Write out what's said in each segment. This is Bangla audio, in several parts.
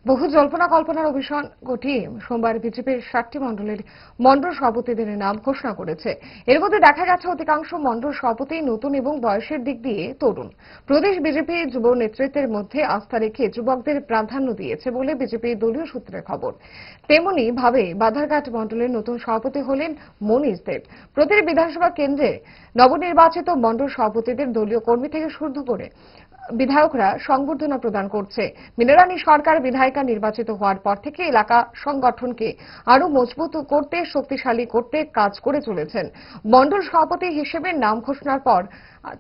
বহু জল্পনা কল্পনার অভিযান ঘটিয়ে সোমবার বিজেপির 7টি মণ্ডলের মণ্ডল সভাপতিদের নাম ঘোষণা করেছে। এর মধ্যে দেখা গেছে অধিকাংশ মণ্ডল সভাপতি নতুন এবং বয়সের দিক দিয়ে তরুণ। প্রদেশ বিজেপি যুব নেতৃত্বের মধ্যে আস্থা রেখে যুবকদের প্রাধান্য দিয়েছে বলে বিজেপি দলীয় সূত্রের খবর। তেমনি ভাবে বাধারঘাট মণ্ডলের নতুন সভাপতি হলেন মনীষ দেব। প্রতিটি বিধানসভা কেন্দ্রে নবনির্বাচিত মণ্ডল সভাপতিদের দলীয় কর্মী থেকে শুরু করে বিধায়করা সংবর্ধনা প্রদান করছে। মিনারানী সরকার বিধায়িকা নির্বাচিত হওয়ার পর থেকে এলাকা সংগঠনকে আরো মজবুত করতে, শক্তিশালী করতে কাজ করে চলেছেন। মণ্ডল সভাপতি হিসেবে নাম ঘোষণার পর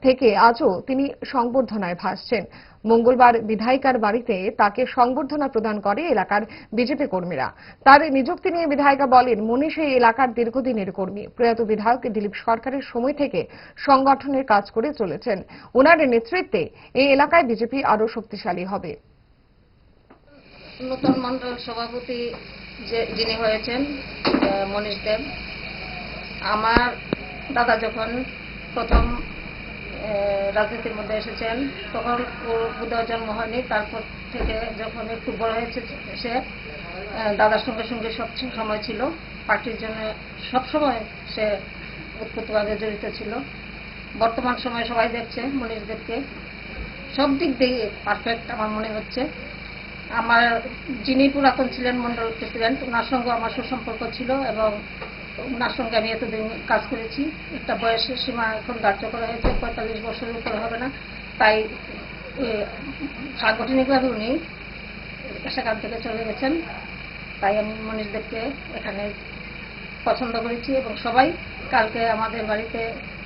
থেকে আজও তিনি সংবর্ধনায় ভাসছেন। মঙ্গলবার বিধায়িকার বাড়িতে তাকে সংবর্ধনা প্রদান করে এলাকার বিজেপি কর্মীরা। তার নিযুক্তি নিয়ে বিধায়িকা বলেন, মনীষ এই এলাকার দীর্ঘদিনের কর্মী। প্রয়াত বিধায়ক দিলীপ সরকারের সময় থেকে সংগঠনের কাজ করে চলেছেন। ওনার নেতৃত্বে এই এলাকায় বিজেপি আরো শক্তিশালী হবে। নতুন মণ্ডল সভাপতি যিনি হয়েছেন মনীষ দেব, আমার দাদা যখন প্রথম রাজনীতির মধ্যে এসেছেন তখন ওর বোধহয় জন্ম হয়নি। তারপর থেকে যখন একটু বড় হয়েছে সে দাদার সঙ্গে সঙ্গে সব সময় ছিল, পার্টির জন্য সবসময় সে উৎপত্তিভাবে জড়িত ছিল। বর্তমান সময়ে সবাই দেখছে মনীষ দেবকে সব দিক দিয়ে পারফেক্ট আমার মনে হচ্ছে। আমার যিনি পুরাতন ছিলেন মন্ডল প্রেসিডেন্ট, ওনার সঙ্গে আমার সুসম্পর্ক ছিল এবং ওনার সঙ্গে আমি এতদিন কাজ করেছি। একটা বয়সের সীমা এখন ধার্য করা হয়েছে, 45 বছরের উপরে হবে না। তাই সাংগঠনিকভাবে উনি সেখান থেকে চলে গেছেন। তাই আমি মনীষ দেবকে এখানে পছন্দ করেছি এবং সবাই কালকে আমাদের বাড়িতে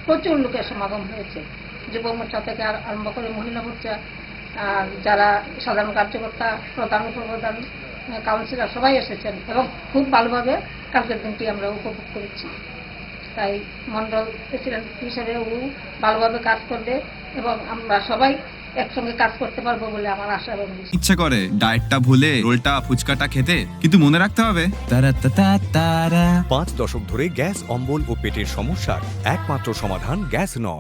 প্রচুর লোকের সমাগম হয়েছে। যুব মোর্চা থেকে আরম্ভ করে মহিলা মোর্চা, যারা সাধারণ কার্যকর্তা, প্রধান উপপ্রধান, কাউন্সিলর সবাই এসেছেন এবং খুব ভালোভাবে কালকের দিনটি আমরা উপভোগ করেছি। তাই মন্ডল প্রেসিডেন্ট হিসেবে ও ভালোভাবে কাজ করবে এবং আমরা সবাই একসঙ্গে কাজ করতে পারবো বলে আমার আশা এবং ইচ্ছে করে ডায়েটটা ভুলে রোলটা ফুচকাটা খেতে, কিন্তু মনে রাখতে হবে 5 দশক ধরে গ্যাস, অম্বল ও পেটের সমস্যার একমাত্র সমাধান গ্যাস নল।